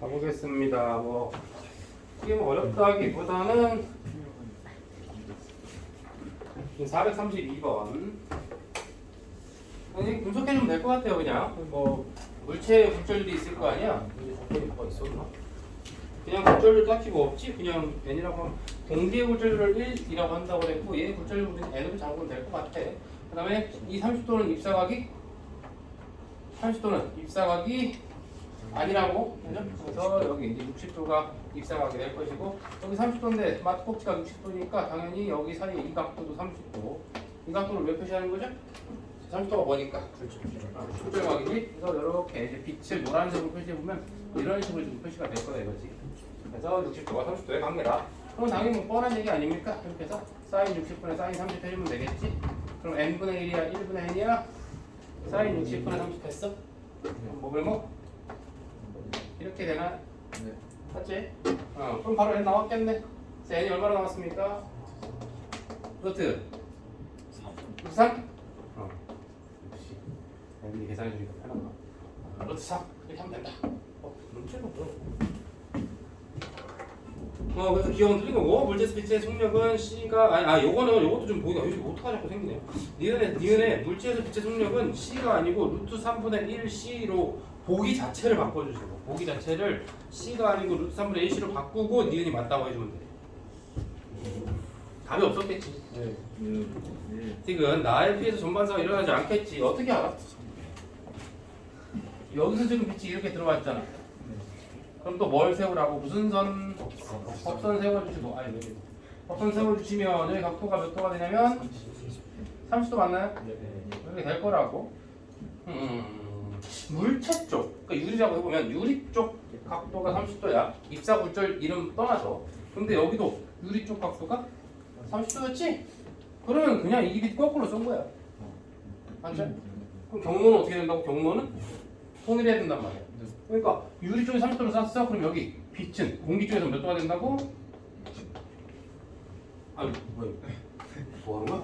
가보겠습니다. 이게 어렵다기보다는 432번. 그냥 분석해주면 될 것 같아요. 그냥 물체 굴절도 있을 거 아니야. 조건이 뭐가 있었나? 그냥 굴절도 딱히 없지. 그냥 n이라고 하면 공기의 굴절을 1이라고 한다고 그랬고 얘 굴절을 우리는 n으로 잡으면 될 것 같아. 그 다음에 이 30도는 입사각이 아니라고. 그죠? 그래서 여기 이제 60도가 입사각이 될 것이고 여기 30도인데 마트꼭지가 60도니까 당연히 여기 사이에 이 각도도 30도. 이 각도를 왜 표시하는 거죠? 30도가 뭐니까? 굴절각이지. 그래서 이렇게 이제 빛을 노란색으로 표시해 보면 이런 식으로 좀 표시가 될 거다 이거지. 그래서 60도가 30도에 갑니다. 그럼 당연히 뻔한 얘기 아닙니까? 이렇게 해서 사인 60분에 사인 30 해주면 되겠지. 그럼 n분의 1이야 1분의 n이야? 사인 60분에 30 했어? 이렇게 되나? 네. 맞지? 그럼 바로 n 나왔겠네. 그래서 n이 얼마나 나왔습니까? 루트 3? 역시 n이 계산해 주니까 편하다. 루트 3 이렇게 하면 된다. 문제는 그래서 기억은 틀린 거고 물질수 빛의 속력은 C가 요것도 좀 보기가 요즘 어떡하 자꾸 생기네요. 니은의 물질에서 빛의 속력은 C가 아니고 루트 3분의 1 C로 보기 자체를 바꿔주시고 보기 자체를 C가 아니고 루트 3분의 1 C로 바꾸고 니은이 맞다고 해주면 돼. 답이 없었겠지. 네. 지금 나에 비해서 전반사가 일어나지 않겠지. 어떻게 알아? 여기서 지금 빛이 이렇게 들어왔잖아. 그럼 또 뭘 세우라고? 무슨 선? 법선 세워주시고 법선 세워주시면 여기 각도가 몇 도가 되냐면 30도 맞나요? 이렇게 될 거라고. 물체 쪽, 그러니까 유리라고 해보면 유리 쪽 각도가 30도야. 입사 굴절 이름 떠나서. 근데 여기도 유리 쪽 각도가 30도였지? 그러면 그냥 이 빛 거꾸로 쏜 거야. 맞죠? 그럼 경로는 어떻게 된다고? 경로는 통일해야 된단 말이야. 그러니까 유리 쪽에 30도를 쐈어. 그럼 여기 빛은 공기 쪽에서 몇 도가 된다고? 뭐 하는 거야?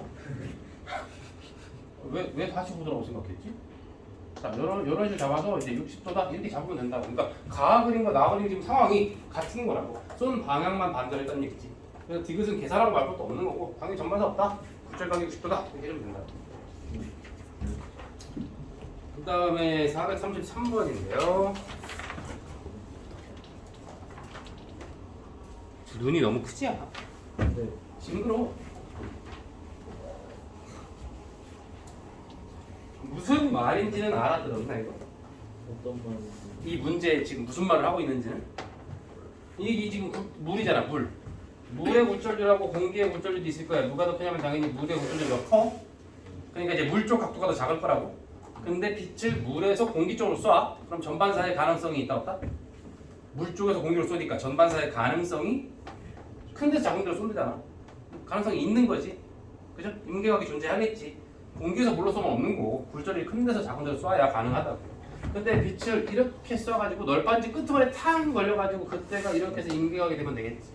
왜 45도라고 생각했지? 자, 이런 식으로 잡아서 이제 60도다 이렇게 잡으면 된다고. 그러니까 가 그림과 나 그림 지금 상황이 같은 거라고. 쏜 방향만 반전했다는 얘기지. 그래서 디귿은 계산하고 말 것도 없는 거고 당연히 전반사 없다. 굴절각이 60도다 이렇게 해주면 된다. 그 다음에 433번인데요. 눈이 너무 크지 않아? 네. 징그러워. 무슨 말인지는 알아들었나 이거? 어떤 말인지. 이 문제 지금 무슨 말을 하고 있는지는? 이 지금 물이잖아 물. 물의 굴절률하고 공기의 굴절률도 있을 거야. 누가 더 크냐면 당연히 물의 굴절률이 커. 그러니까 이제 물 쪽 각도가 더 작을 거라고. 근데 빛을 물에서 공기 쪽으로 쏴. 그럼 전반사의 가능성이 있다 없다? 물 쪽에서 공기로 쏘니까 전반사의 가능성이 큰 데서 작은 데로 쏜다잖아. 가능성이 있는 거지. 그죠? 임계각이 존재하겠지. 공기에서 물로 쏘면 없는 거고 굴절이 큰 데서 작은 데로 쏴야 가능하다고. 근데 빛을 이렇게 쏴가지고 널빤지 끄트머리에 탕 걸려가지고 그때가 이렇게 해서 임계각이 되면 되겠지.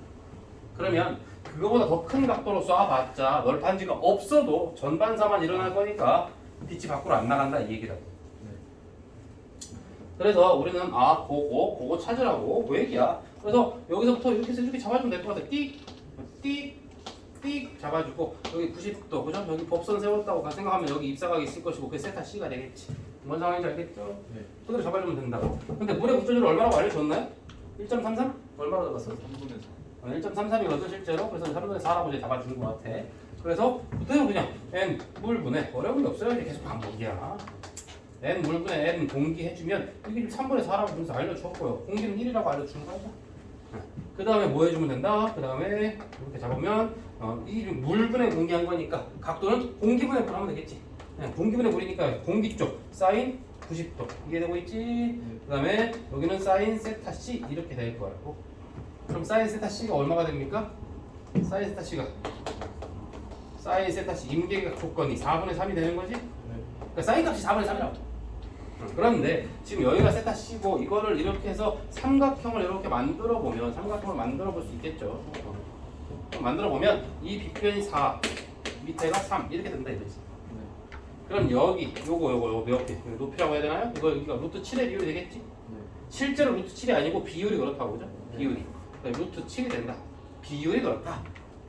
그러면 그거보다 더 큰 각도로 쏴봤자 널빤지가 없어도 전반사만 일어날 거니까 빛이 밖으로 안 나간다 이 얘기다. 그래서 우리는 그거 찾으라고 그 얘기야. 그래서 여기서부터 이렇게 해서 이렇게 잡아주면 될 것 같아. 띡 잡아주고 여기 90도 그죠? 여기 법선 세웠다고 생각하면 여기 입사각이 있을 것이고 그게 세타 C가 되겠지. 뭔 상황인지 알겠죠? 네. 그대로 잡아주면 된다고. 근데 물의 굴절률 얼마라고 알려줬나요? 1.33? 얼마나 잡았어? 3분의 4. 1.33이거든 실제로. 그래서 3분의 4라고 이제 잡아주는 것 같아. 그래서 그때는 그냥 n 물분의 어려운 게 없어요. 이제 계속 반복이야. n 물분의 n 공기 해주면 이게 3분의 4라고 분수 알려줬고요. 공기는 1이라고 알려주는 거야. 그 다음에 뭐 해주면 된다? 그 다음에 이렇게 잡으면 이 물분의 공기 한 거니까 각도는 공기분의 물 하면 되겠지. 공기분의 물이니까 공기 쪽 사인 90도 이게 되고 있지. 그 다음에 여기는 사인 세타 C 이렇게 될 거라고. 그럼 사인 세타 C가 얼마가 됩니까? 사인 세타 C 임계각 조건이 4분의 3이 되는 거지? 그러니까 사인 값이 4분의 3이라고. 그런데 지금 여기가 세타 C고 이거를 이렇게 해서 삼각형을 이렇게 만들어 보면 삼각형을 만들어 볼 수 있겠죠. 만들어 보면 이 빗변이 4 밑에가 3 이렇게 된다 이거지. 그럼 여기 요거 몇 개? 높이라고 해야 되나요? 이거 여기가 루트 7의 비율이 되겠지? 실제로 루트 7이 아니고 비율이 그렇다고 그죠? 비율이. 그러니까 루트 7이 된다. 비율이 그렇다.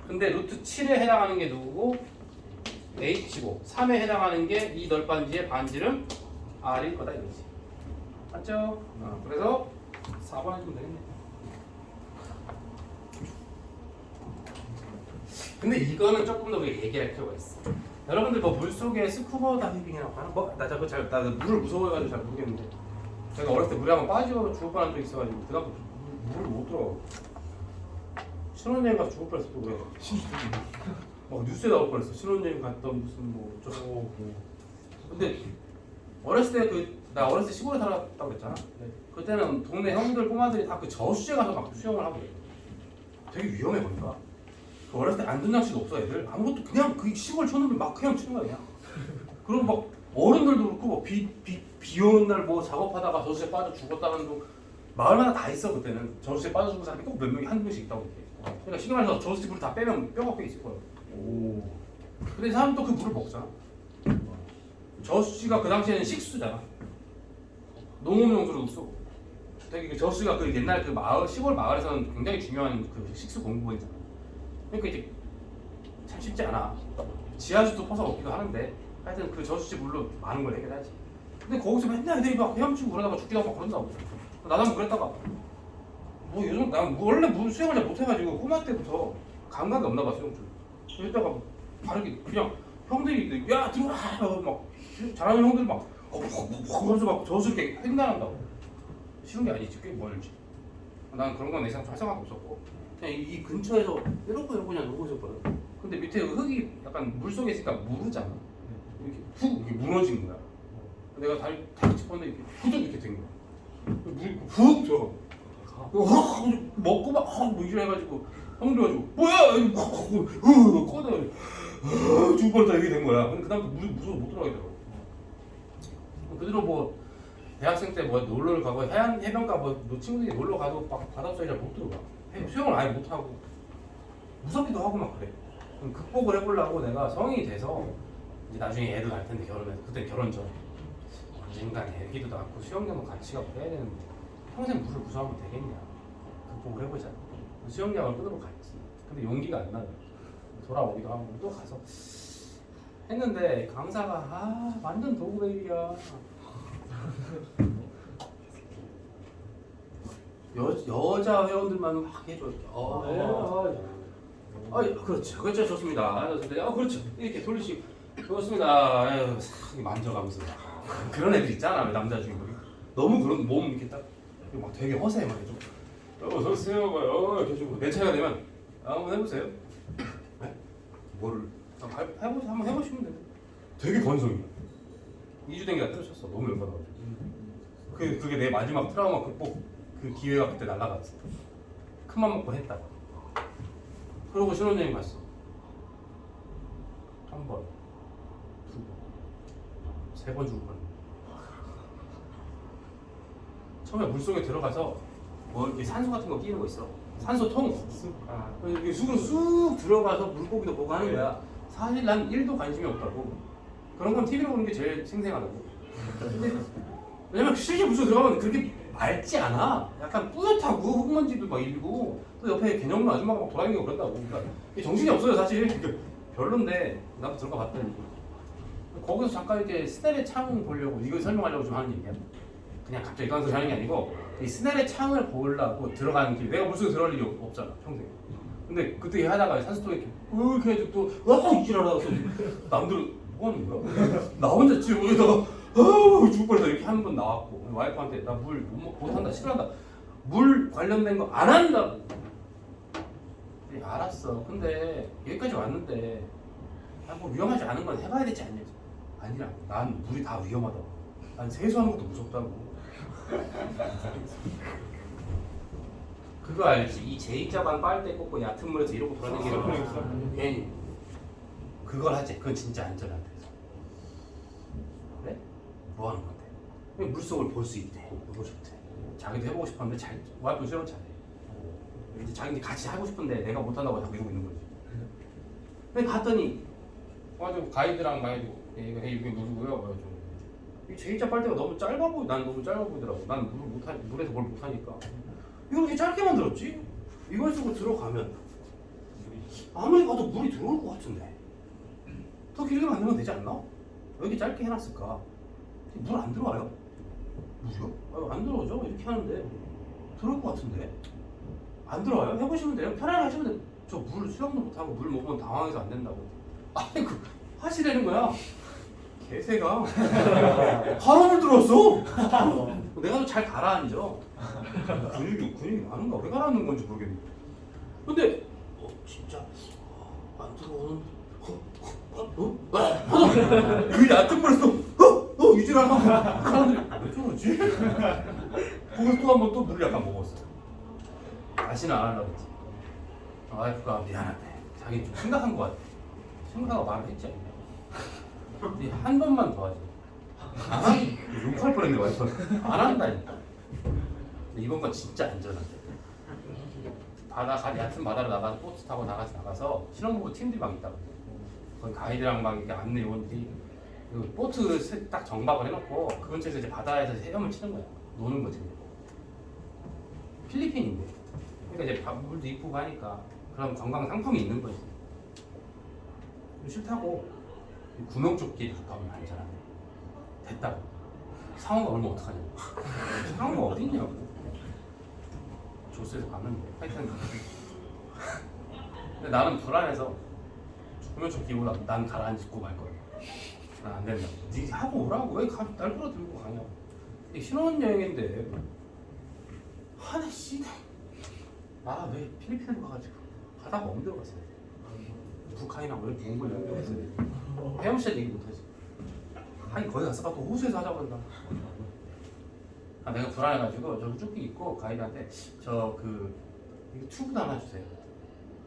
근데 루트 7에 해당하는 게 누구고? H고 3에 해당하는 게 이 널빤지의 반지름 R일 거다 이거지. 맞죠? 그래서 4번 해주면 되겠네. 근데 이거는 조금 더 우리가 얘기할 필요가 있어. 여러분들 뭐 물속에 스쿠버 다이빙이라고 하나? 나 물을 무서워해가지고 잘 모르겠는데 제가 어렸을 때 물에 한번 빠져 죽을 뻔한 적이 있어가지고 그다음 물을 못 들어가고 신혼여행 가서 죽을 뻔했어. 또 그래. 막 뉴스에 나올 뻔했어. 신혼여행 갔던 무슨 뭐 어쩌고. 근데 어렸을 때 나 어렸을 때 시골에 살았다고 그랬잖아. 그때는 동네 형들 꼬마들이 다 그 저수지에 가서 막 수영을 하고 그래. 되게 위험해 보니까. 그 어렸을 때 안전장치도 없어 애들. 아무것도 그냥 그 시골 촌놈들 막 그냥 치는 거야 그냥. 그리고 막 어른들도 그렇고 뭐 비 오는 날 뭐 작업하다가 저수지에 빠져 죽었다는 도 마을마다 다 있어. 그때는 저수지에 빠져 죽은 사람이 꼭 몇 명이 한두 명씩 있다고 그래. 그러니까 쉽게 말해서 저수지 물을 다 빼면 뼈가 꽤 있을 거야. 오. 근데 사람 또 그 물을 먹잖아. 저수지가 그 당시에는 식수잖아. 농업용수로 쓰고. 되게 그 저수지가 그 옛날 그 마을 시골 마을에서는 굉장히 중요한 그 식수 공급원이잖아. 그러니까 이제 참 쉽지 않아. 지하수도 퍼서 먹기도 하는데 하여튼 그 저수지 물로 많은 걸 해결하지. 근데 거기서 맨날 애들이 막 헤엄치고 그러다가 죽기도 하고 막 그런다고. 나도 한번 그랬다가 뭐 요즘 난 원래 물 수영을 잘 못해가지고 꼬마 때부터 감각이 없나 봐 수영 줄. 이러다가 바르게 그냥 형들이 야 들어와 막 잘하는 형들 막 그러면서 막 저수 이렇게 횡단한다고. 쉬운 게 아니지 꽤 멀지. 난 그런 건 내 생각 할 생각도 없었고 그냥 이 근처에서 이러고 그냥 놀고 있었거든. 근데 밑에 흙이 약간 물 속에 있으니까 무르잖아. 이렇게 훅 이렇게 무너진 거야. 내가 다리 짚었는데 이렇게 후둑 이렇게 된 거야. 물이 훅 들어가. 먹고 막뭐 이래 해가지고 형들 가지고 뭐야 이거 꺼내 죽을 뻔했다 이게 된 거야. 근데 그다음부터 물이 무서워 못 들어가더라고. 그대로 뭐 대학생 때 뭐 놀러를 가고 해변가 뭐 친구들이 놀러 가도 막 바닷속에 잘 못 들어가. 수영을 아예 못 하고 무섭기도 하고 막 그래. 그럼 극복을 해보려고 내가 성인이 돼서 이제 나중에 애도 낳을 텐데 결혼해서 그때 결혼 전 언젠간 애기도 낳고 수영장도 같이 가고 해야 되는데 평생 물을 무서워하면 되겠냐. 극복을 해보자. 수영장을 끊으러 갔지. 근데 용기가 안 나요. 돌아오기도 하고 또 가서 했는데 강사가 완전 도구베이비야. 여자 회원들만 막 해줘. 그렇죠 좋습니다. 그렇죠 이렇게 돌리시고 좋습니다. 아유 만져가면서 그런 애들 있잖아 남자 주인공이 너무 그런 몸 이렇게 딱 막 되게 허세만 해줘. 좋으세요 이렇게 해주고 내 차례가 되면 한번 해보세요. 네? 뭐를 한번 해보시면 돼요. 되게 건성이야. 2주 된 게 다 때려쳤어. 너무 열받아가지고. 그게 내 마지막 트라우마 극복 그 기회가 그때 날라갔어. 큰맘 먹고 했다가. 그러고 신혼여행 갔어. 한 번, 두 번, 세 번 죽을 뻔. 처음에 물속에 들어가서 뭐 이렇게 산소 같은 거 끼는 거 있어. 산소 통. 이렇게 쑥으로 쑥 들어가서 물고기도 보고 하는 거야. 사실 난 1도 관심이 없다고. 그런 건 TV로 보는 게 제일 생생하다고. 근데 왜냐면 실제 물속에 들어가면 그렇게 맑지 않아. 약간 뿌옇다고 흙먼지도 막 일고 또 옆에 개념로 아줌마가 막 돌아다니고 그런다고. 그러니까 정신이 없어요 사실. 별론데 나도 들어가 봤더니 거기서 잠깐 이렇게 스넬의 창 보려고 이거 설명하려고 좀 하는 얘기야. 그냥 갑자기 이런 소리 하는 게 아니고 이 스넬의 창을 보려고 들어가는 길. 내가 물속에 들어갈 일이 없잖아 평생. 근데 그때 하다가 산소통에 이렇게 해가지고 또 이지랄하다 남들 뭐 하는 거야? 나 혼자 집에다가 죽을 뻔했다 이렇게 한 번 나왔고 와이프한테 나 물 못한다 싫어한다 물 관련된 거 안 한다고. 알았어. 근데 여기까지 왔는데 뭐 위험하지 않은 건 해봐야 되지 않냐. 아니라 난 물이 다 위험하다고. 난 세수하는 것도 무섭다고. 그거 알지? 이 제2자반 빨대 꽂고 얕은 물에서 이러고 돌아다니는 괜히 그걸 하지. 그건 진짜 안전한 데서. 그래? 뭐 하는 건데? 물속을 볼 수 있대. 너무 좋대. 자기도 해보고 싶었는데 와이프 수영 잘해. 이제 자기 같이 하고 싶은데 내가 못한다고 자꾸 이러고 있는 거지. 근데 갔더니 가이드랑 막 해주고 이게 누구고요? 이 J자 빨대가 너무 짧아 보이. 난 너무 짧아 보이더라고. 난 물에서 뭘 못하니까. 이걸 이렇게 짧게 만들었지? 이걸 쓰고 들어가면 아무리 봐도 물이 들어올 것 같은데 더 길게 만들면 되지 않나? 왜 이렇게 짧게 해놨을까? 물 안 들어와요? 물이요? 안 들어오죠? 이렇게 하는데 들어올 것 같은데 안 들어와요? 해보시면 돼요. 편하게 하시면 돼요. 저 물 수영도 못하고 물 먹으면 당황해서 안 된다고. 아이고 하시라는 거야. 개새가 바로 물 들어왔어. 내가 좀 잘 가라앉아. 근육이 많은가? 왜 가라앉는 건지 모르겠네. 근데 진짜 안 들어오는 왜 얕은 물었어? 이지랄 사람들이 왜 저러지? 거기서 또 한 번 또 물을 약간 먹었어. 다시는 안 하려고 했지. 와이프가 미안한데 자기 좀 심각한 거 같아. 심각하고 말을 했지 않냐. 근데 한 번만 더 하지. 안 하니 욕할 뻔했네 와이프는. 안 한다니까. 근데 이번 건 진짜 안전하대. 얕은 바다로 나가서 보트 타고 나가서 신혼부부 팀들이 막 있다고. 거기 가이드랑 막 이렇게 안내 요원들이 그 보트 딱 정박을 해놓고 그 근처에서 이제 바다에서 헤엄을 치는 거야. 노는 거지. 필리핀인데. 그러니까 이제 물도 이쁘고 하니까 그런 관광 상품이 있는 거지. 싫다고 구명조끼 가까우면 알잖아. 됐다고. 상어가 얼마 어떡하냐. 상어가 어디 있냐고. 조스에서 봤는데 하여튼 근데 나는 불안해서 구명조끼 입고 난 가라앉고 말 거야. 난 안 된다고. 니 하고 오라고. 왜 날 끌어들고 가냐고. 신혼여행인데 하네 씨. 아 왜 필리핀으로 가가지고 바다가 없는 데로 갔어요. 북한이랑 왜 좋은 걸 여기 갔어요. 헤엄샷 얘기 못하지. 하긴 거기 가서 또 호수에서 하자고 한다. 아, 내가 불안해가지고 저 조끼 입고 가이드한테 이거 튜브도 하나 주세요.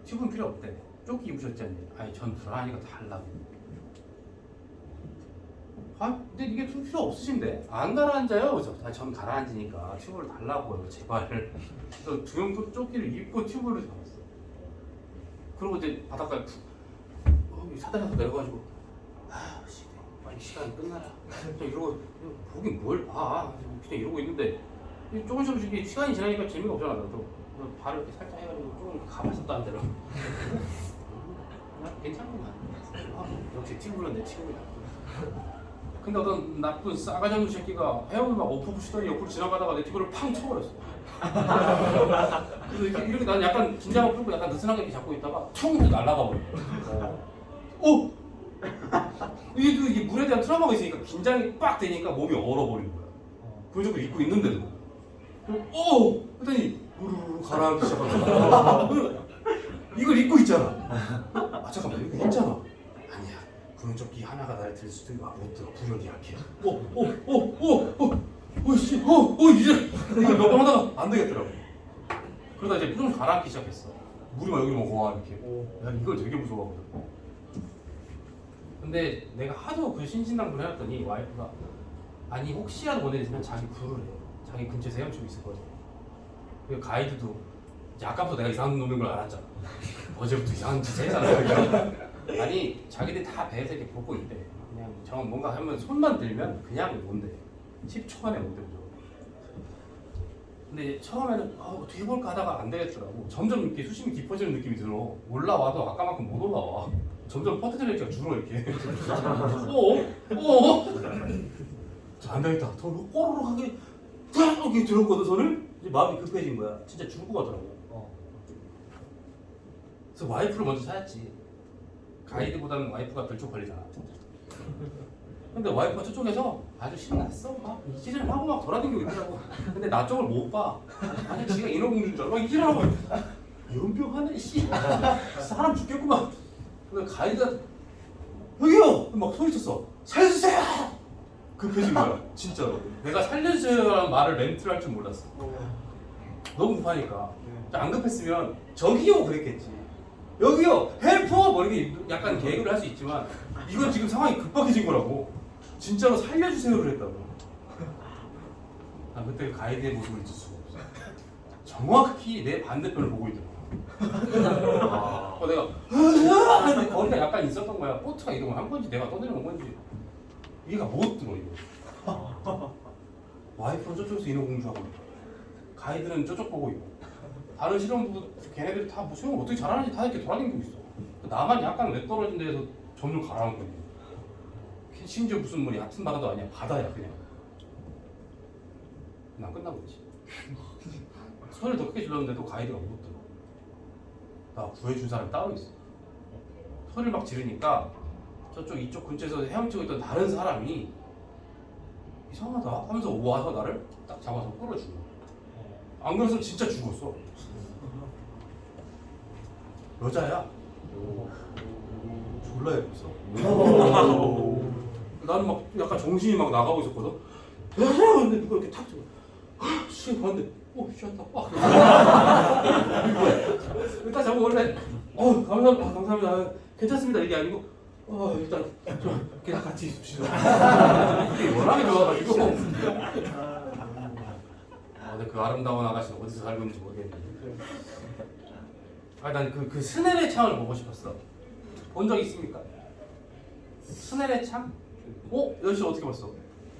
튜브는 필요 없대. 조끼 입으셨지 않니? 아니 전 불안하니까 다 하려고. 아 근데 이게 튜브 필요 없으신데 안 가라앉아요. 그래서 전 가라앉으니까 튜브를 달라고요 제발. 그래서 두 명 조끼를 입고 튜브를 잡았어. 그리고 이제 바닷가에 사다리에서 내려가지고 씨 빨리 시간이 끝나라. 그냥 이러고 보긴 뭘 봐. 그냥 이러고 있는데 조금씩 시간이 지나니까 재미가 없잖아. 나도 발을 이렇게 살짝 해가지고 조금 가봤었다 안 되라. 괜찮구만. 역시 친구는 내 친구야. 근데 어떤 나쁜 싸가지 없는 새끼가 헤엄을 막 엎어부 시더니 옆으로 지나가다가 내 뒤를 팡 쳐버렸어. 그래서 이렇게 난 약간 긴장을 풀고 약간 느슨하게 이렇게 잡고 있다가 퉁 날아가 버려. 이게 물에 대한 트라우마가 있으니까 긴장이 빡 되니까 몸이 얼어버리는 거야. 그걸 입고 있는데도. 그랬더니 우르르 가라앉기 시작하는 거야. 이걸 입고 있잖아. 아 잠깐만 이거 있잖아. 아니야. 구명조끼 하나가 날 들 수도 있고 못 들어. 부력이 약해. 이제 몇 번 하다가 안 되겠더라고. 그러다 이제 좀 가라앉기 시작했어. 물이 막 여기로 와 이렇게. 야 이걸 되게 무서워하거든. 근데 내가 하도 그 신신당부를 해놨더니 와이프가 아니 혹시라도 원해지면 자기 부를 해. 자기 근처에서 헤엄치고 있을 거야. 그리고 가이드도 이제 아까부터 내가 이상한 놈인 걸 알았잖아. 어제부터 이상한 짓 했잖아. 아니 자기들이 다 배에서 이렇게 보고 있대. 그냥 정 뭔가 하면 손만 들면 그냥 온대. 10초 만에 온대. 근데 처음에는 어떻게 해볼까 하다가 안 되겠더라고. 점점 이렇게 수심이 깊어지는 느낌이 들어. 올라와도 아까만큼 못 올라와. 점점 퍼트리지가 줄어 이렇게. 안 되겠다. 더 꼬르륵하게 탁 이렇게 들었거든 손을. 이제 마음이 급해진 거야. 진짜 죽고 가더라고. 그래서 와이프를 먼저 찾았지. 가이드보다는 와이프가 덜 쪽팔리잖아. 근데 와이프가 저쪽에서 아주 신났어. 막 이질을 하고 막 돌아다니고 있더라고. 근데 나 쪽을 못 봐. 아니 지가 인어공주인 줄 알고 막 이질하고 연병하네 씨. 사람 죽겠구만. 근데 가이드가 여기요! 막 소리쳤어. 살려주세요! 급해진 거야 진짜로. 내가 살려주세요라는 말을 멘트를 할 줄 몰랐어. 너무 급하니까. 안 급했으면 저기요 그랬겠지. 여기요! 헬퍼! 뭐 이렇게 약간 개그를 할 수 있지만 이건 지금 상황이 급박해진 거라고. 진짜로 살려주세요를 했다고. 난 그때 가이드의 모습을 잊을 수가 없어. 정확히 내 반대편을 보고 있더라고. 내가 근데 거리가 약간 있었던 거야. 보트가 이동을 한 건지 내가 떠내려온 건지 이해가 못 들어 이거. 와이프는 저쪽에서 인어공주하고 있고 가이드는 저쪽 보고 있고 다른 실험부 걔네들이 다 뭐 수영을 어떻게 잘하는지 다 이렇게 돌아다니고 있어. 나만 약간 외 떨어진 데에서 점점 가라앉고 있는 거야. 심지어 무슨 뭐 얕은 바다도 아니야. 바다야 그냥. 난 끝난 거지. 소리를 더 크게 질렀는데도 가이드가 못 들어. 나 구해준 사람이 따로 있어. 소리를 막 지르니까 저쪽 이쪽 근처에서 헤엄치고 있던 다른 사람이 이상하다 하면서 와서 나를 딱 잡아서 끌어주고. 안 그랬으면 진짜 죽었어. 여자야. 졸라 예뻤어. 나는 막 약간 정신이 막 나가고 있었거든. 근데 누가 이렇게 탁 잡아. 씨 봤는데 쉣다. 일단 잡고 원래 감사합니다. 감사합니다. 괜찮습니다. 이게 아니고 일단 좀 그냥 같이 있읍시다. 이게 워낙에 좋아가지고. 근데 그 아름다운 아가씨는 어디서 살고 있는지 모르겠는데. 난 그 스넬의 창을 보고 싶었어. 본 적 있습니까? 스넬의 창? 여시 어떻게 봤어?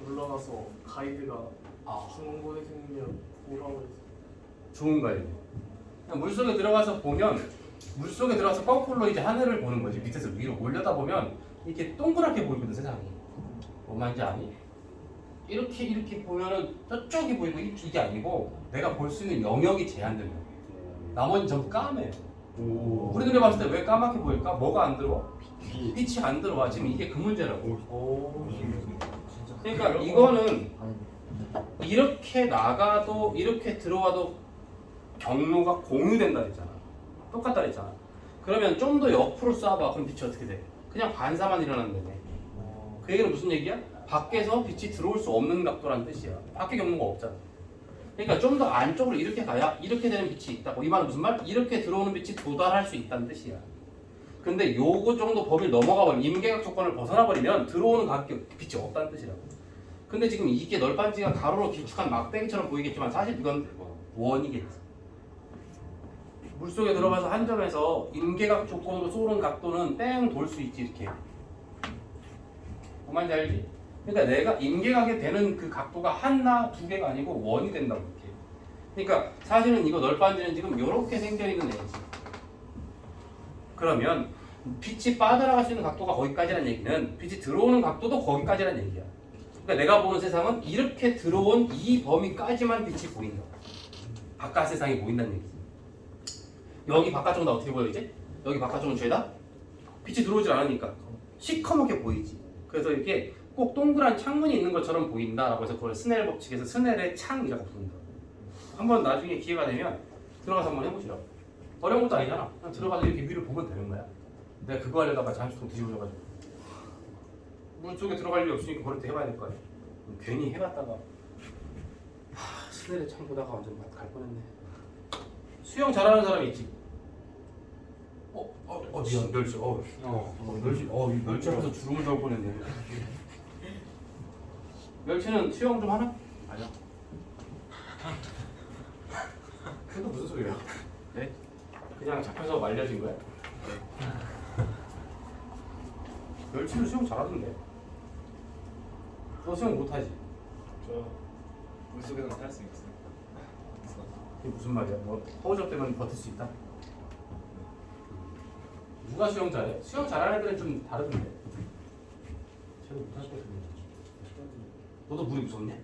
올라가서 가이드가 아. 중고의 생명 보라고 했어. 좋은 가이드. 그냥 물속에 들어가서 보면 물속에 들어가서 거꾸로 이제 하늘을 보는 거지. 밑에서 위로 올려다 보면 이렇게 동그랗게 보이거든 세상이. 뭔 말인지 아니? 이렇게 보면은 저쪽이 보이고 이게 아니고 내가 볼 수 있는 영역이 제한된 거야. 나머지는 전부 까매. 우리 눈에 봤을 때 왜 까맣게 보일까? 뭐가 안 들어와? 빛이 안 들어와. 지금 이게 그 문제라고. 그러니까 이거는 이렇게 나가도 이렇게 들어와도 경로가 공유된다 그랬잖아. 똑같다 그랬잖아. 그러면 좀 더 옆으로 쏴봐. 그럼 빛이 어떻게 돼? 그냥 반사만 일어나는 거네. 그 얘기는 무슨 얘기야? 밖에서 빛이 들어올 수 없는 각도라는 뜻이야. 밖에 경로가 없잖아. 그러니까 좀 더 안쪽으로 이렇게 가야 이렇게 되는 빛이 있다고. 이 말은 무슨 말? 이렇게 들어오는 빛이 도달할 수 있다는 뜻이야. 근데 요거 정도 범위를 넘어가 버리면 임계각 조건을 벗어나 버리면 들어오는 각기 빛이 없다는 뜻이라고. 근데 지금 이게 널빤지가 가로로 길쭉한 막대기처럼 보이겠지만 사실 이건 원이겠지. 물속에 들어가서 한 점에서 임계각 조건으로 쏘는 각도는 뺑 돌 수 있지 이렇게. 뭔 말인지 알지? 그러니까 내가 임계각이 되는 그 각도가 하나, 두 개가 아니고 원이 된다고 이렇게. 그러니까 사실은 이거 널빤지는 지금 이렇게 생겨 있는 애지. 그러면 빛이 빠져나갈 수 있는 각도가 거기까지라는 얘기는 빛이 들어오는 각도도 거기까지라는 얘기야. 그러니까 내가 보는 세상은 이렇게 들어온 이 범위까지만 빛이 보인다. 바깥 세상이 보인다는 얘기지. 여기 바깥쪽은 다 어떻게 보이지? 여기 바깥쪽은 죄다? 빛이 들어오질 않으니까 시커멓게 보이지. 그래서 이렇게 꼭 동그란 창문이 있는 것처럼 보인다라고 해서 그걸 스넬 법칙에서 스넬의 창이라고 부른다. 한번 나중에 기회가 되면 들어가서 한번 해보시죠. 어려운 것도 아니잖아. 그냥 들어가서 이렇게 위를 보면 되는 거야. 내가 그거 하려다가 잠시통 뒤집어져가지고 물속에 들어갈 일이 없으니까 그럴 때 해봐야 될 거 아니야. 괜히 해봤다가 스넬의 창 보다가 완전 맛 갈 뻔했네. 수영 잘하는 사람 있지? 미안 멸치. 멸치. 이 멸치 하면서 주름을 잡을 뻔했네. 멸치는 수영 좀 하나? 아니요. 그게 무슨 소리야? 네? 그냥 잡혀서 말려진 거야? 멸치는 수영 잘하던데. 너 수영 못하지? 저 물속에서는 탈 수 있어요. 그게 무슨 말이야? 뭐 허우적 때문에 버틸 수 있다? 누가 수영 잘해? 수영 잘하는 애들은 좀 다르던데. 쟤도 못할 것 같은데. 너도 물이 무섭냐?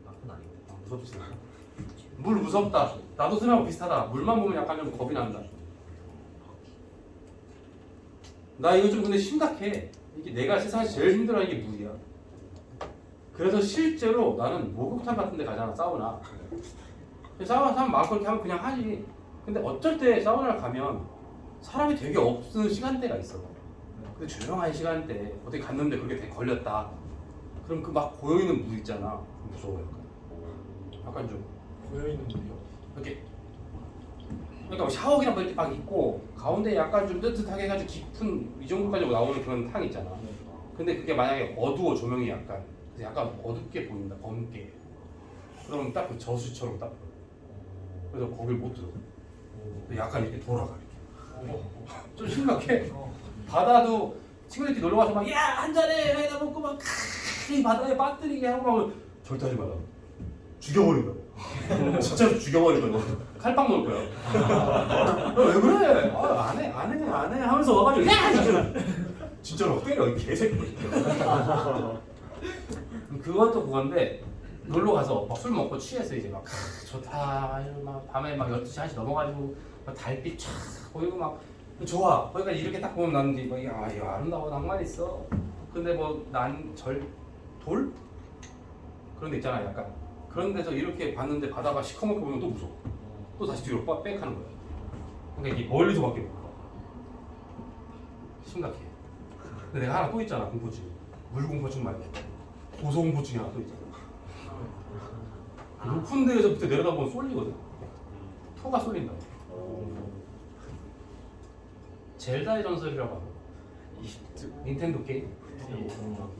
나쁜 아니고. 무섭지 않아? 물 무섭다. 나도 수영하고 비슷하다. 물만 보면 약간 좀 겁이 난다. 나 이거 좀 근데 심각해. 이게 내가 세상에서 제일 힘들어하는 게 물이야. 그래서 실제로 나는 목욕탕 같은 데 가잖아, 사우나. 사우나 많고 이렇게 하면 그냥 하지. 근데 어쩔 때 사우나를 가면 사람이 되게 없는 시간대가 있어. 근데 조용한 시간대 어떻게 갔는데 그렇게 되게 걸렸다. 그럼 그 막 고여있는 물 있잖아. 무서워 약간 좀 고여있는 물이요? 이렇게. 그러니까 샤워기랑 뭐 이렇게 막 있고 가운데 약간 좀 뜨뜻하게 해가지고 깊은 이 정도까지 나오는 그런 탕 있잖아. 근데 그게 만약에 어두워 조명이 약간 그래서 약간 어둡게 보인다, 검게. 그러면 딱 그 저수처럼 딱. 그래서 거길 못 들어. 약간 이렇게 돌아가 이렇게. 좀 심각해. 바다도 친구들끼리 놀러 가서 막 야 한잔해 해다 먹고 막 이 바다에 빠뜨리게 하고 하면 절대 하지 마라. 죽여버릴 거야. 진짜로 죽여버릴 거야. 칼빵 넣을 거야. 왜 그래? 안 해 하면서 와가지고 야! 진짜로 때려 이 개새끼. 그것도 그건데 놀러 가서 막 술 먹고 취해서 이제 막 좋다 막 밤에 막 12시 1시 넘어가지고 막 달빛 쫙 보이고 막 좋아. 거기가 이렇게 딱 보면 나는 막 이거 아름다워 낭만 있어. 근데 뭐 돌 그런 데 있잖아 약간 그런 데서 이렇게 봤는데 바다가 시커멓게 보면 또 무서워. 또 다시 뒤로 빽하는 거야. 그러니까 이게 멀리서밖에 못 봐. 심각해. 근데 내가 하나 또 있잖아 공포증. 물공포증 말고 고소공포증이 하나 또 있잖아. 높은 데에서부터 내려다보면 쏠리거든. 토가 쏠린다. 젤다의 전설이라고 하고 닌텐도 게임.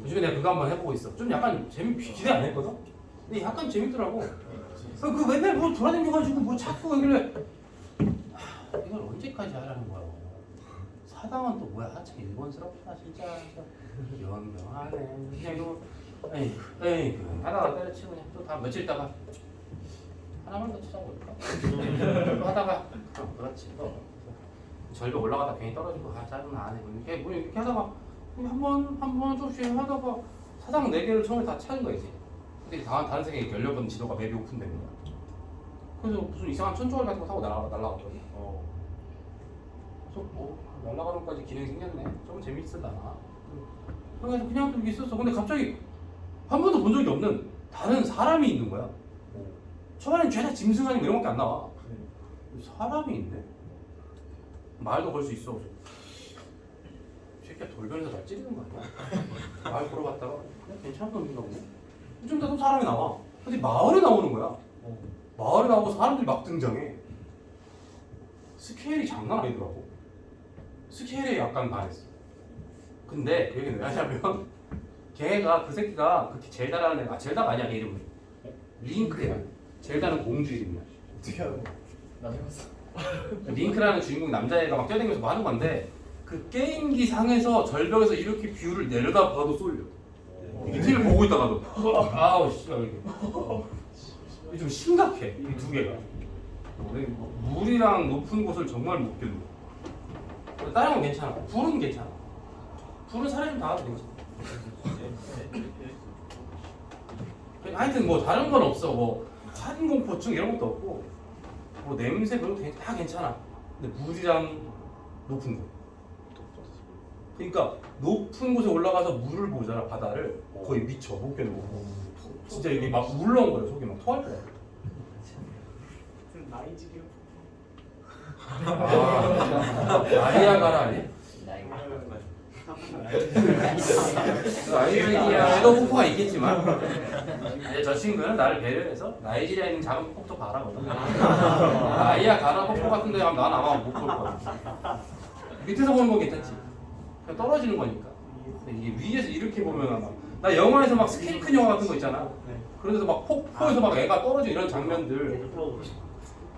요즘에 내가 그거 한번 해보고 있어. 좀 약간 기대 안 했거든? 근데 약간 재밌더라고. 그 맨날 뭐 돌아다녀가지고 뭐 자꾸 하길래 이걸 언제까지 하라는 거야. 사당은 또 뭐야 참 일본스럽다 진짜. 연병하네. 그냥 이거 에이 하다가 때려치고 그냥 또 다 며칠 있다가 하나만 더 찾아볼까? 또 하다가 그렇지 또 절벽 올라가다 괜히 떨어지고 짜증나 안 해. 이렇게 뭐 이렇게 하다가 한번 조금씩 하다가 사당 4개를 처음에 다 찾은 거지. 근데 다른 세계에 열려본 지도가 맵이 오픈된 거야. 그래서 무슨 이상한 천조알 같은 거 타고 날아갔거든. 그래서 뭐 날아가는 것까지 기능이 생겼네. 좀 재밌으려나. 그래서 그냥 좀 있었어. 근데 갑자기 한 번도 본 적이 없는 다른 사람이 있는 거야. 초반엔 죄다 짐승아니 이런 것밖에 안 나와. 사람이 있네. 말도 걸 수 있어. 새끼야 돌변해서 날 찌르는 거 아니야? 말 걸어봤다가 그냥 괜찮은 놈인가 보네. 좀 이따 또 사람이 나와. 근데 마을에 나오는 거야. 마을에 나오고 사람들이 막 등장해. 스케일이 장난 아니더라고. 스케일에 약간 반했어. 근데 그 얘기는 왜 하냐면 걔가 그 새끼가 그렇게 젤다라는 애가 젤다가 아니야 걔 이름은 링크야. 젤다는 공주 이름이야. 어떻게 하는 거야? 나 해봤어. 링크라는 주인공 남자애가 막 뛰어다니면서 뭐 하는 건데 그 게임기 상에서 절벽에서 이렇게 뷰를 내려다봐도 쏠려. 이게 TV를 보고 있다가도 아우 씨발 이게 좀 심각해 이 두 개가. 물이랑 높은 곳을 정말 못 견뎌. 다른 건 괜찮아. 불은 괜찮아. 불은 살에 좀 닿아도 괜찮아. 하여튼 뭐 다른 건 없어. 뭐 환공포증 이런 것도 없고 뭐 냄새 그런 거 다 괜찮아. 근데 물이랑 높은 곳. 그러니까 높은 곳에 올라가서 물을 보잖아. 바다를 거의 미쳐 못 견뎌. 진짜 이게 막 울렁 거려. 속이 막 토할 거야. 나이지리아. 나이아가라 아니야? 나이지리아에도 폭포가 있겠지만 이제 저 친구는 나를 배려해서 나이지리아에 있는 작은 폭포도 가라거든. 나이아가라 폭포 같은 데 가면 난 아마 못 볼 거야. 밑에서 보는 건 괜찮지. 그냥 떨어지는 거니까. 근데 이게 위에서 이렇게 보면 아마 나 영화에서 막 스케일 큰 영화 같은 거 있잖아. 그래서 막 폭포에서 막 애가 떨어지는 이런 장면들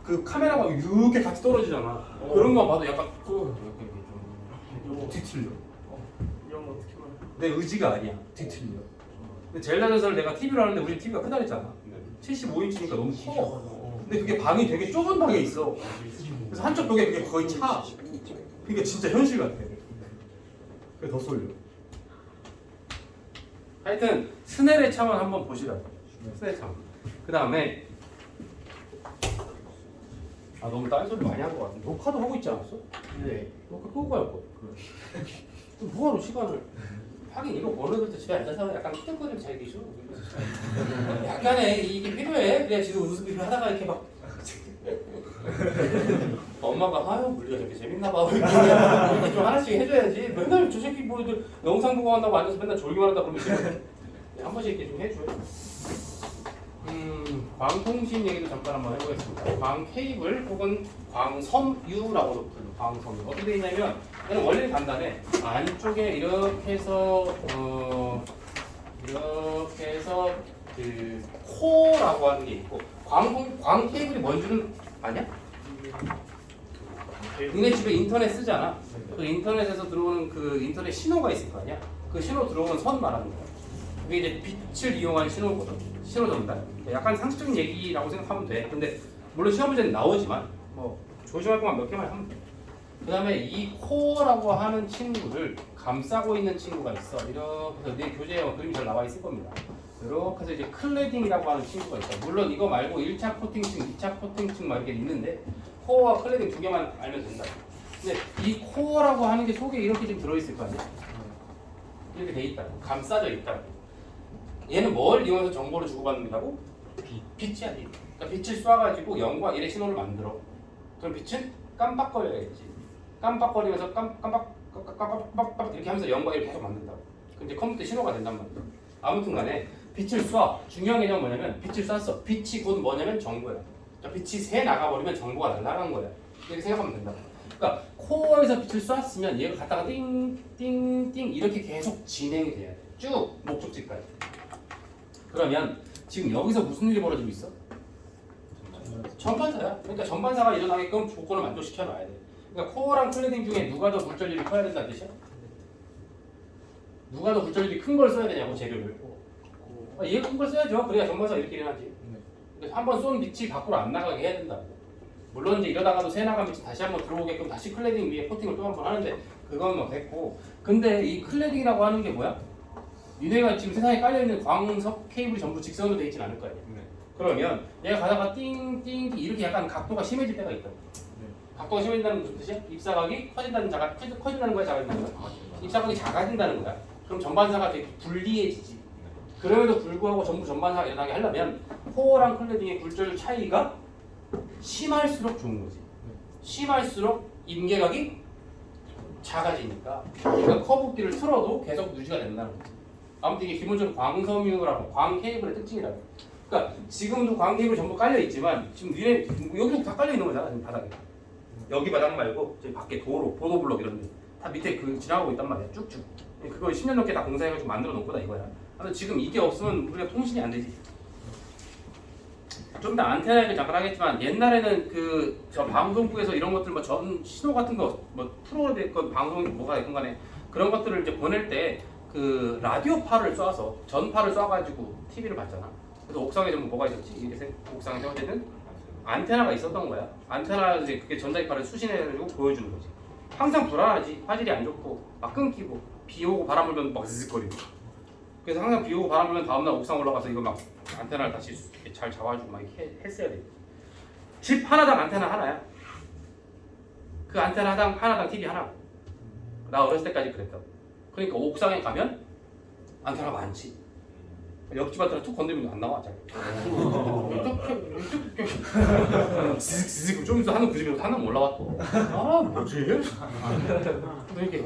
그 카메라가 이렇게 같이 떨어지잖아. 그런 거 봐도 약간 이렇게 좀 뒤틀려. 이런 거 어떻게 말해? 내 의지가 아니야. 뒤틀려. 근데 젤다 전설을 내가 TV로 하는데 우리 TV가 크다 그랬잖아. 75인치니까 너무 커. 근데 그게 방이 되게 좁은 방에 있어. 그래서 한쪽 벽에 그게 거의 차. 그게 진짜 현실 같아. 그게 더 쏠려. 하여튼 스넬의 창을 한번 보시라고. 스넬의 창. 그 다음에 너무 딴소리 많이 한 것 같은데 녹화도 하고 있지 않았어? 네. 녹화 끄고 갈 거. 뭐하러 시간을? 하긴 이거 보는 때 집에 앉아서 약간 끄덕거리면 잘 계셔. 약간의 이게 필요해. 그래야 지도 웃음이 하다가 이렇게 막 엄마가 아유 물리가 저렇게 재밌나 봐. 이렇게 좀 하나씩 해줘야지. 맨날 저 새끼 뭐 영상 보고 한다고 앉아서 맨날 졸기만 한다 그러면 지금 한 번씩 이렇게 좀 해줘요. 광통신 얘기도 잠깐 한번 해보겠습니다. 광케이블 혹은 광섬유라고도 부르는 광섬유. 어떻게 되어 있냐면 얘는 원리는 간단해. 안쪽에 이렇게 해서 그 코라고 하는 게 있고 광 케이블이 뭔지는 아냐? 니네 집에 인터넷 쓰잖아. 그 인터넷에서 들어오는 그 인터넷 신호가 있을 거 아니야? 그 신호 들어오는 선 말하는 거야. 그게 이제 빛을 이용한 신호거든. 신호 전달. 약간 상식적인 얘기라고 생각하면 돼. 근데 물론 시험 문제는 나오지만 뭐 조심할 것만 몇 개만 하면 돼. 그다음에 이 코어라고 하는 친구를 감싸고 있는 친구가 있어. 이렇게 해서 내 교재에 그림이 잘 나와 있을 겁니다. 이렇게 해서 이제 클레딩이라고 하는 친구가 있어. 물론 이거 말고 1차 코팅층, 2차 코팅층 막 이렇게 있는데 코어와 클레딩 두 개만 알면 된다. 근데 이 코어라고 하는 게 속에 이렇게 좀 들어있을 거 아니야? 이렇게 돼 있다. 감싸져 있다. 얘는 뭘 이용해서 정보를 주고받는다고? 빛이야. 빛. 그러니까 빛을 쏴가지고 0과 1의 신호를 만들어. 그럼 빛은 깜빡거려야지. 깜빡거리면서 깜빡 이렇게 하면서 0과 1을 계속 만든다고. 그럼 이제 컴퓨터 신호가 된단 말이야. 아무튼 간에 빛을 쏴. 중요한 개념은 뭐냐면 빛을 쐈어. 빛이 곧 뭐냐면 정보야. 그러니까 빛이 새 나가버리면 정보가 날아간 거야. 이렇게 생각하면 된다. 그러니까 코어에서 빛을 쐈으면 얘가 갔다가 띵띵띵 이렇게 계속 진행이 돼야 돼. 쭉 목적지까지. 그러면 지금 여기서 무슨 일이 벌어지고 있어? 전반사야. 그러니까 전반사가 일어나게끔 조건을 만족시켜 놔야 돼. 그러니까 코어랑 클레딩 중에 누가 더 굴절률이 커야 된다는 뜻이야? 누가 더 굴절률이 큰 걸 써야 되냐고 재료를. 얘가 큰 걸 써야죠. 그래야 전반사 이렇게 일어나지. 한번 쏜 빛이 밖으로 안 나가게 해야 된다고. 물론 이제 이러다가도 새 나간 빛이 다시 한번 들어오게끔 다시 클레딩 위에 코팅을 또 한 번 하는데 그건 뭐 됐고. 근데 이 클레딩이라고 하는 게 뭐야? 니네가 지금 세상에 깔려있는 광석 케이블이 전부 직선으로 돼 있진 않을 거 아니야. 그러면 얘가 가다가 띵띵 이렇게 약간 각도가 심해질 때가 있다. 각도가 심해진다는 무슨 뜻이야? 입사각이 커진다는 거야, 작아진다는 거야? 입사각이 작아진다는 거야. 그럼 전반사가 되게 불리해지지. 그럼에도 불구하고 전부 전반사가 일어나게 하려면 코어랑 클레딩의 굴절 차이가 심할수록 좋은 거지. 심할수록 임계각이 작아지니까 그러니까 커브기를 틀어도 계속 유지가 된다는 거지. 아무튼 이게 기본적으로 광섬유라고 광 케이블의 특징이라고. 그러니까 지금도 광 케이블 전부 깔려 있지만 지금 위에 여기도 다 깔려 있는 거잖아. 지금 바닥에. 여기 바닥 말고 저기 밖에 도로, 보도블록 이런 데 다 밑에 그 지나가고 있단 말이야. 쭉쭉. 그거 10년 넘게 다 공사해가지고 만들어 놓은 거다 이거야. 그래서 지금 이게 없으면 우리가 통신이 안 되지. 좀 더 안테나 얘기를 잠깐 하겠지만 옛날에는 그 저 방송국에서 이런 것들 뭐 전 신호 같은 거 뭐 프로가 됐건 방송이 뭐가 됐건 간에 그런 것들을 이제 보낼 때 그 라디오파를 쏴서 전파를 쏴가지고 TV를 봤잖아. 그래서 옥상에 전부 뭐가 있었지? 이렇게 옥상에 세워지는 안테나가 있었던 거야. 안테나 이제 그게 전자기파를 수신해가지고 보여주는 거지. 항상 불안하지. 화질이 안 좋고 막 끊기고 비 오고 바람 불면 막 즈즈거리고. 그래서 항상 비 오고 바람 불면 다음날 옥상 올라가서 이거 막 안테나를 다시 잘 잡아주고 막 이렇게 했어야 돼. 집 하나당 안테나 하나야. 그 안테나 하나당 TV 하나. 나 어렸을 때까지 그랬다고. 그러니까 옥상에 가면 안테나가 많지. 옆집한테는 툭 건드리면 안 나와. 잘. 지금 좀 있어 하는 그 집에서 하나 올라와 또. 아 뭐지? 이렇게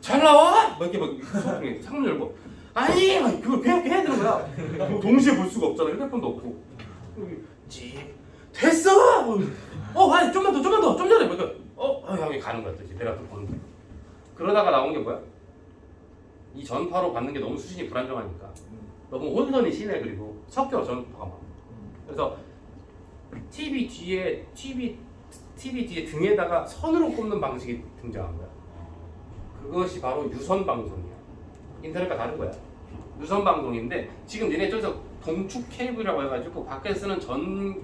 잘 나와? 막 이렇게 막 수업중에 창문 열고 아니 막 그걸 그렇게 해야 되는 거야. 동시에 볼 수가 없잖아. 휴대폰도 없고. 집 됐어. 아니 좀만 더 좀 전에 그러니까 여기 가는 거야 또 이제 내가 또 보는 거야. 그러다가 나온 게 뭐야? 이 전파로 받는 게 너무 수신이 불안정하니까 너무 혼선이 심해. 그리고 섞여 전파가 막. 그래서 TV 뒤에 등에다가 선으로 꼽는 방식이 등장한 거야. 그것이 바로 유선 방송이야. 인터넷과 다른 거야. 유선 방송인데 지금 얘네 저기서 동축 케이블이라고 해가지고 밖에 쓰는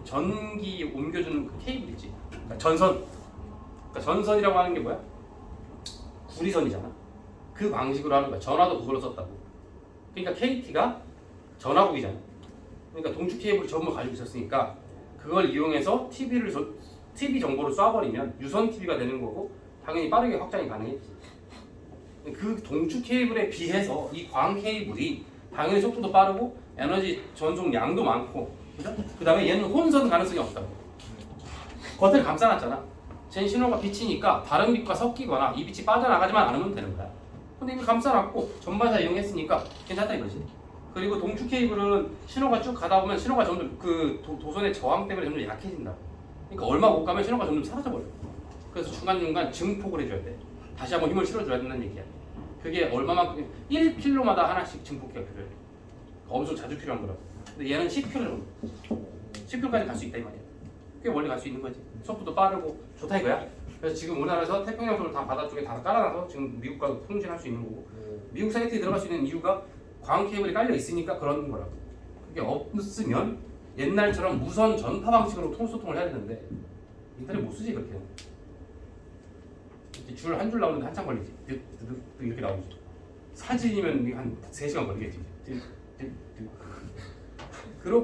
전기 옮겨주는 그 케이블 있지. 그러니까 전선. 그러니까 전선이라고 하는 게 뭐야? 구리선이잖아. 그 방식으로 하는 거야. 전화도 그걸로 썼다고. 그러니까 KT가 전화국이잖아. 그러니까 동축 케이블을 전부 가지고 있었으니까 그걸 이용해서 TV 정보를 쏴버리면 유선 TV가 되는 거고 당연히 빠르게 확장이 가능했지. 그 동축 케이블에 비해서 이 광 케이블이 당연히 속도도 빠르고 에너지 전송 양도 많고, 그죠? 그 다음에 얘는 혼선 가능성이 없다고. 겉을 감싸놨잖아. 쟤는 신호가 비치니까 다른 빛과 섞이거나 이 빛이 빠져나가지만 않으면 되는 거야. 근데 이미 감싸놨고 전반사 이용했으니까 괜찮다 이거지. 그리고 동축 케이블은 신호가 쭉 가다 보면 신호가 점점 그 도선의 저항 때문에 점점 약해진다. 그러니까 얼마 못 가면 신호가 점점 사라져버려. 그래서 중간중간 증폭을 해줘야 돼. 다시 한번 힘을 실어줘야 된다는 얘기야. 그게 얼마만큼 1km마다 하나씩 증폭기가 필요해. 엄청 자주 필요한 거라. 근데 얘는 10km 정도. 10km까지 갈 수 있다 이 말이야. 꽤 멀리 갈 수 있는 거지. 속도도 빠르고 좋다 이거야. 그래서 지금 우리나라에서 태평양도를 다 바다 쪽에 다 깔아놔서 지금 미국과 통신할 수 있는 거고. 미국 사이트에 들어갈 수 있는 이유가 광 케이블이 깔려 있으니까 그런 거라고. 그게 없으면 옛날처럼 무선 전파 방식으로 소통을 해야 되는데 인터넷 못 쓰지 그렇게. 줄 한 줄 나오는데 한참 걸리지. 이렇게 나오지. 사진이면 한 3시간 걸리겠지.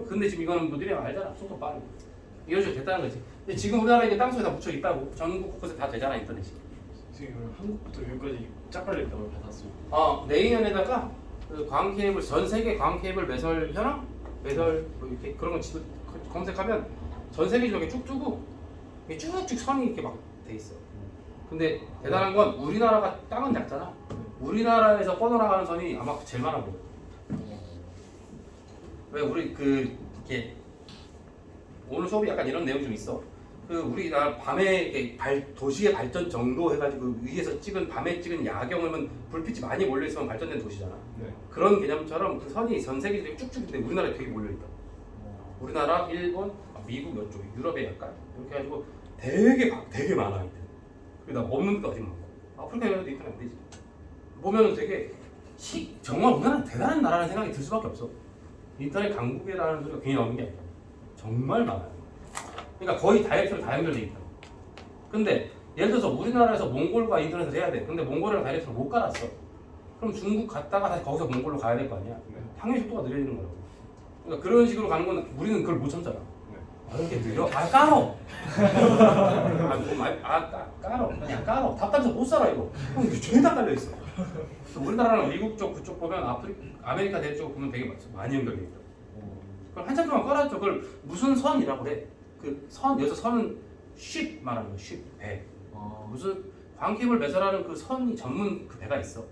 근데 지금 이거는 뭐 너희가 알잖아. 속도 빠르고. 이런 식으로 됐다는 거지. 근데 지금 우리나라에 이제 땅속에 다 묻혀 있다고. 전국 곳곳에 다 되잖아 인터넷이. 지금 한국부터 여기까지 쫙 깔려있다고 받았어. 내인연에다가 그 광 케이블 전 세계 광 케이블 매설 현황, 매설 뭐 이렇게 그런 거 지도 검색하면 전 세계적으로 쭉 뜨고 이게 쭉쭉 선이 이렇게 막 돼 있어. 근데 대단한 건 우리나라가 땅은 작잖아. 우리나라에서 뻗어나가는 선이 아마 제일 많아 보여. 왜 우리 이렇게 오늘 수업이 약간 이런 내용이 좀 있어. 우리나라 밤에 이렇게 도시의 발전 정도 해가지고 위에서 찍은 밤에 찍은 야경이면 불빛이 많이 몰려 있으면 발전된 도시잖아. 네. 그런 개념처럼 그 선이 전 세계적으로 쭉쭉 있는데 우리나라에 되게 몰려 있다. 우리나라, 일본, 미국 이쪽, 유럽에 약간 이렇게 해가지고 되게 많아 하여튼. 그다 없는 데가 아직 많아. 아프리카 이런 데 인터넷 안 되지. 보면은 되게 정말 우리나라는 대단한 나라라는 생각이 들 수밖에 없어. 인터넷 강국이라는 소리가 괜히 나오는 게 아니야. 정말 많아요. 그러니까 거의 다이렉트로 다 연결돼 있다. 근데 예를 들어서 우리나라에서 몽골과 인터넷을 해야 돼. 근데 몽골이랑 다이렉트로 못 갈았어. 그럼 중국 갔다가 다시 거기서 몽골로 가야 될 거 아니야. 당연히 속도가 느려지는 거라고. 그러니까 그런 식으로 가는 건 우리는 그걸 못 참잖아. 이렇게 느려? 까러! 까러. 그냥 까러. 답답해서 못 살아 이거. 형 이게 죄다 깔려있어. 우리나라랑 미국 쪽 그쪽 보면 아메리카 대쪽 보면 되게 많이 연결돼 있다. 그걸 한참 동안 깔았죠. 그걸 무슨 선이라고 그래. 여기서 선은 쉽 말하는 거야. 쉽 배. 무슨 광케이블 매설하는 그 선이 전문 그 배가 있어.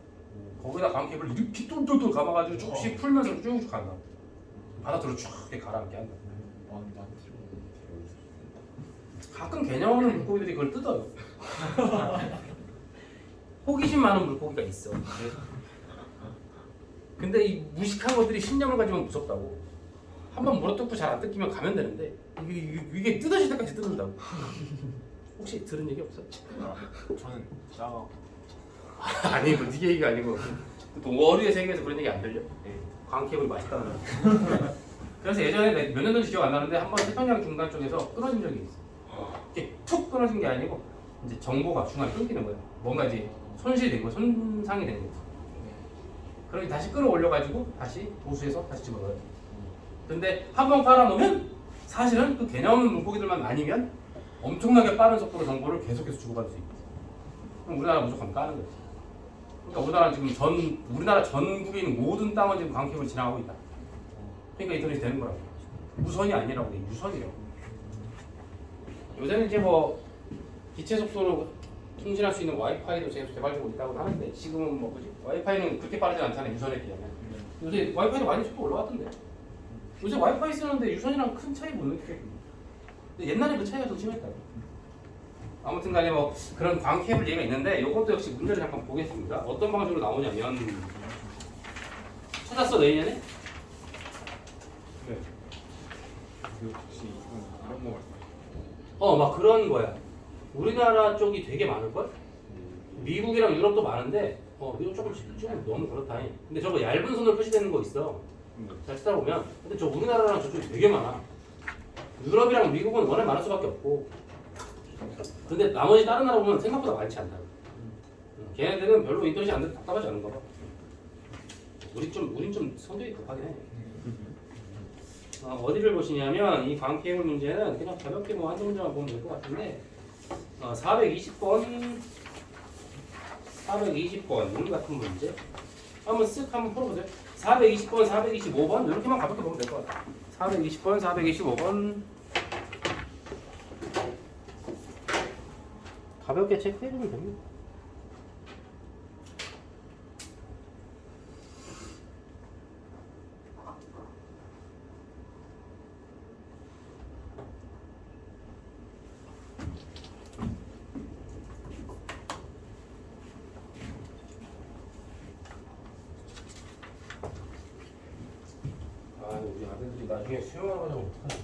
거기다 광케이블 이렇게 똘똘똘 감아가지고 조금씩 풀면서 쭉쭉 간다. 바닷으로 쭉 이렇게 가라앉게 한다. 가끔 개념 없는 물고기들이 그걸 뜯어요. 호기심 많은 물고기가 있어. 근데 이 무식한 것들이 신념을 가지면 무섭다고. 한번 물어뜯고 잘 안 뜯기면 가면 되는데 이게 뜯어질 때까지 뜯는다고. 혹시 들은 얘기 없어? 저는 작아. 아니 뭐 네 얘기가 아니고 또 월요의 세계에서 그런 얘기 안 들려? 광케이블이 맛있다는 거. 그래서 예전에 몇 년 전인지 기억 안 나는데 한번 태평양 중간 쪽에서 끊어진 적이 있어. 이렇게 툭 끊어진 게 아니고 이제 정보가 중간에 끊기는 거야. 뭔가 이제 손실이 된 거야. 손상이 된 거야. 그러니 다시 끌어올려가지고 다시 보수해서 다시 집어넣어요. 근데 한번 깔아놓으면 사실은 그 개념 없는 물고기들만 아니면 엄청나게 빠른 속도로 정보를 계속해서 주고받을 수 있어. 그럼 우리나라 무조건 까는 거지. 그러니까 우리나라 전국에 있는 모든 땅은 지금 광케이블 지나가고 있다. 그러니까 인터넷이 되는 거라고. 무선이 아니라고 돼. 유선이라고. 요새는 이제 뭐 기체 속도로 통신할 수 있는 와이파이도 개발되고 있다고 하는데 지금은 뭐 그지? 와이파이는 그렇게 빠르지 않잖아요. 유선에 비하면. 요새 와이파이도 많이 속도 올라갔던데. 요새 와이파이 쓰는데 유선이랑 큰 차이 못 느끼게. 근데 옛날에 그 차이가 더 심했다고. 아무튼 간에 뭐 그런 광 케이블 얘기가 있는데 이것도 역시 문제를 잠깐 보겠습니다. 어떤 방식으로 나오냐면 찾았어 내년에? 네. 혹시 이런 거 말씀? 막 그런 거야. 우리나라 쪽이 되게 많을걸? 미국이랑 유럽도 많은데 이거 좀 너무 그렇다. 근데 저거 얇은 선으로 표시되는 거 있어. 잘 찾아보면. 근데 저 우리나라랑 저쪽이 되게 많아. 유럽이랑 미국은 워낙 많을 수밖에 없고. 근데 나머지 다른 나라 보면 생각보다 많지 않다. 걔네들은 별로 인터넷이 안 돼도 답답하지 않은가 봐. 우린 좀 성격이 급하긴 해. 어디를 보시냐면 이 광 케이블 문제는 그냥 가볍게 뭐 한두 문제만 보면 될 것 같은데 420번 같은 문제 한번 한번 풀어보세요. 420번, 425번 이렇게만 가볍게 보면 될 것 같아요. 420번, 425번 가볍게 체크해주면 됩니다. 우리 아들들이 나중에 수영하러 가자면 어떡하지?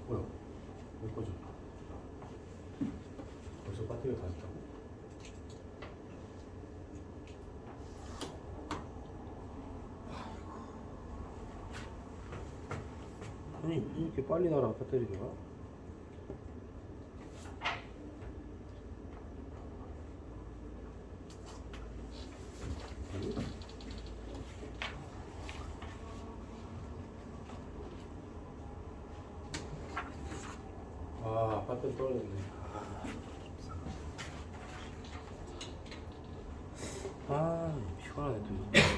뭐야? 왜 꺼져? 벌써 배터리가 다 있다고? 이렇게 빨리 날아 배터리가? 아, 배터리 떨어졌네. 아, 피곤하네 또.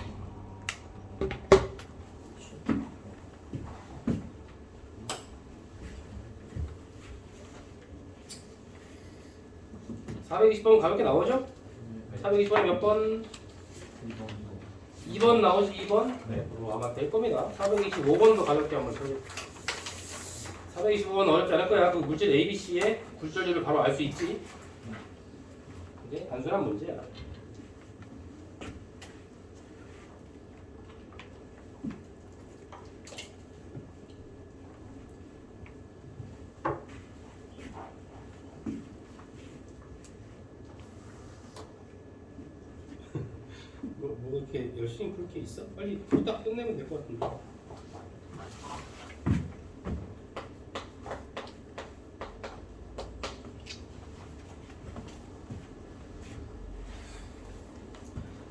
420번 가볍게 나오죠? 420번이 몇 번? 2번 나오지 2번? 네. 아마 될 겁니다. 425번도 가볍게 한번 쳐볼게요. 425번 어렵지 않을 거야. 그 물질 ABC의 굴절률을 바로 알 수 있지. 이게 단순한 문제야. 뭐 이렇게 열심히 풀 게 있어? 빨리 딱 끝내면 될 것 같은데.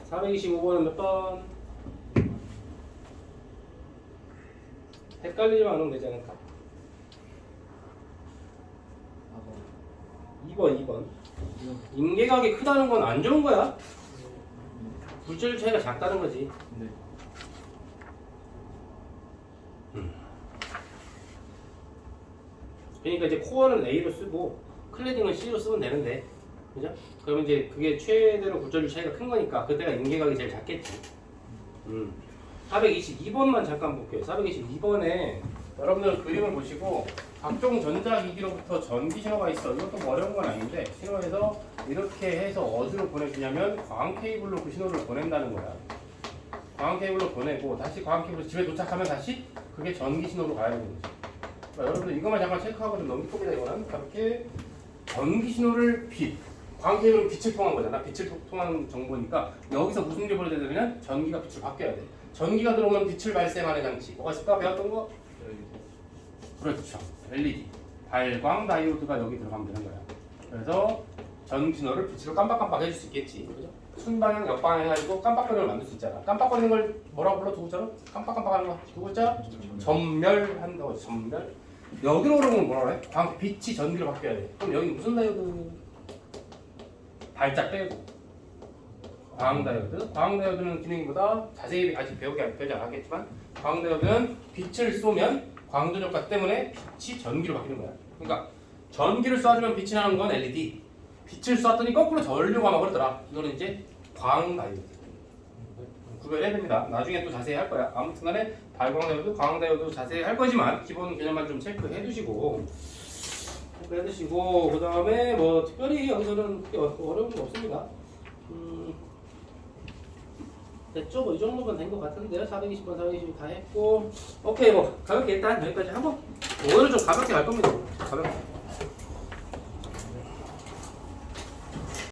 (425번은) 몇 번? 헷갈리지만 않으면 되지 않을까? 2번. 임계각이 크다는 건 안 좋은 거야. 굴절 차이가 작다는 거지. 네. 그러니까 이제 코어는 A로 쓰고 클래딩은 C로 쓰면 되는데, 그죠? 그러면 이제 그게 최대로 굴절률 차이가 큰 거니까 그때가 임계각이 제일 작겠지. 422번만 잠깐 볼게요. 422번에 여러분들 그림을 보시고 각종 전자기기로부터 전기 신호가 있어. 이것도 뭐 어려운 건 아닌데 신호에서 이렇게 해서 어디로 보내주냐면 광 케이블로 그 신호를 보낸다는 거야. 광 케이블로 보내고 다시 광 케이블로 집에 도착하면 다시 그게 전기 신호로 가야 되는 거지. 그러니까 여러분들 이것만 잠깐 체크하고 좀 넘깁니다. 이거는 가볍게 전기 신호를 광 케이블은 빛을 통한 거잖아. 빛을 통한 정보니까 여기서 무슨 일이 벌어져야 되냐면 전기가 빛으로 바뀌어야 돼. 전기가 들어오면 빛을 발생하는 장치. 뭐가 있을까? 배웠던 거? 그렇죠. LED. 발광 다이오드가 여기 들어가면 되는 거야. 그래서 전기 신호를 빛으로 깜빡깜빡 해줄 수 있겠지. 그죠? 순방향, 역방향 해가지고 깜빡거리는 걸 만들 수 있잖아. 깜빡거리는 걸 뭐라고 불러? 두 글자로? 깜빡깜빡하는 거. 두 글자? 전멸한다고 하지. 전멸. 여기로 오르면 뭐라고 해? 빛이 전기로 바뀌어야 돼. 그럼 여기 무슨 다이오드? 발작 빼고. 광 다이오드. 광 다이오드는 기능보다 자세히 아직 배우지 않았겠지만 광 다이오드는 빛을 쏘면 광도 효과 때문에 빛이 전기로 바뀌는 거야. 그러니까 전기를 쏴주면 빛이 나는 건 LED. 빛을 쐈더니 거꾸로 전류가 막 흐르더라. 이거는 이제 광 다이오드. 구별해야 됩니다. 나중에 또 자세히 할 거야. 아무튼간에 발광 다이오드, 광 다이오드 자세히 할 거지만 기본 개념만 좀 체크해 두시고 그 다음에 뭐 특별히 여기서는 그렇게 어려운 거 없습니다. 됐죠? 뭐 이 정도면 된 것 같은데요. 420번, 420번 다 했고 오케이 뭐 가볍게 일단 여기까지 하고 오늘은 좀 가볍게 갈 겁니다. 가볍게.